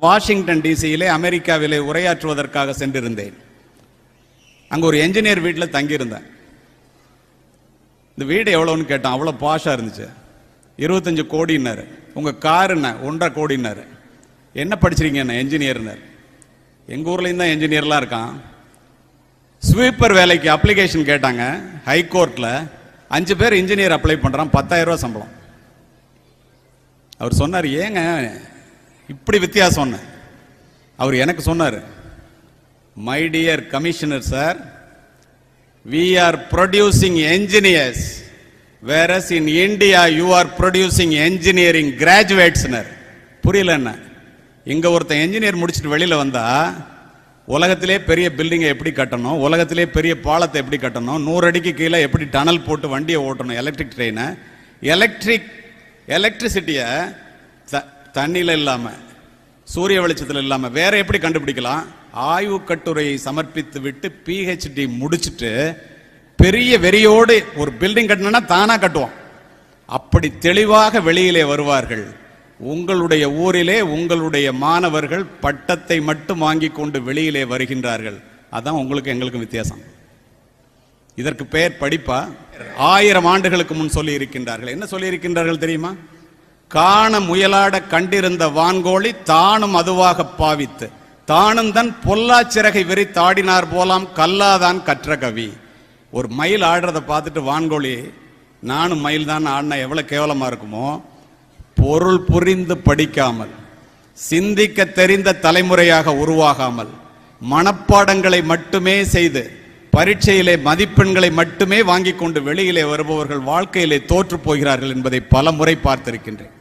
Washington டிசியிலே அமெரிக்காவிலே உரையாற்றுவதற்காக சென்றிருந்தேன். அங்கே ஒரு என்ஜினியர் வீட்டில் தங்கியிருந்தேன். இந்த வீடு எவ்வளோன்னு கேட்டான். அவ்வளோ பாஷாக இருந்துச்சு. 25 கோடின்னாரு. உங்கள் காருண்ண 1.5 கோடின்னாரு. என்ன படிச்சிருக்கீங்க? என்ஜினியர்னார். எங்கள் ஊர்லேயும் தான் என்ஜினியர்லாம் இருக்கான். ஸ்வீப்பர் வேலைக்கு அப்ளிகேஷன் கேட்டாங்க ஹைகோர்ட்டில். 5 பேர் இன்ஜினியர் அப்ளை பண்ணுறான், 10,000 ரூபா சம்பளம். அவர் சொன்னார், ஏங்க இப்படி வித்தியாசம்? அவர் எனக்கு சொன்னார், my dear commissioner sir, we are producing engineers, whereas in India you are producing engineering graduates. புரியல என்ன? இங்க ஒருத்தன் என்ஜினியர் முடிச்சுட்டு வெளியில வந்தா உலகத்திலே பெரிய பில்டிங்கை எப்படி கட்டணும், உலகத்திலே பெரிய பாலத்தை எப்படி கட்டணும், 100 அடிக்கு கீழே எப்படி டனல் போட்டு வண்டியை ஓட்டணும், எலக்ட்ரிக் ட்ரெயினை, எலக்ட்ரிசிட்டியை தண்ணியில் இல்லாமல் சூரிய வெளிச்சத்தில் இல்லாமல் வேற எப்படி கண்டுபிடிக்கலாம்? ஆய்வு கட்டுரையை சமர்ப்பித்து விட்டு PhD முடிச்சுட்டு பெரிய வெறியோடு ஒரு பில்டிங் கட்டணும்னா தானா கட்டுவோம். அப்படி தெளிவாக வெளியிலே வருவார்கள். உங்களுடைய ஊரிலே உங்களுடைய மாணவர்கள் பட்டத்தை மட்டும் வாங்கி கொண்டு வெளியிலே வருகின்றார்கள். அதான் உங்களுக்கு எங்களுக்கு வித்தியாசம். இதற்கு பெயர் படிப்பா? 1000 ஆண்டுகளுக்கு முன் சொல்லி இருக்கின்றார்கள். என்ன சொல்லி இருக்கின்றார்கள் தெரியுமா? காண முயலாட கண்டிருந்த வான்கோழி தானும் அதுவாக பாவித்து தானும் தன் பொல்லாச்சிறகை வெறி தாடினார் போலாம் கல்லாதான் கற்ற கவி. ஒரு மயில் ஆடுறதை பார்த்துட்டு வான்கோழி நானும் மயில் தான் ஆடினா எவ்வளவு கேவலமா இருக்குமோ, பொருள் புரிந்து படிக்காமல், சிந்திக்க தெரிந்த தலைமுறையாக உருவாகாமல், மனப்பாடங்களை மட்டுமே செய்து பரீட்சையிலே மதிப்பெண்களை மட்டுமே வாங்கி கொண்டு வெளியிலே வருபவர்கள் வாழ்க்கையிலே தோற்று போகிறார்கள் என்பதை பல முறை பார்த்திருக்கின்றேன்.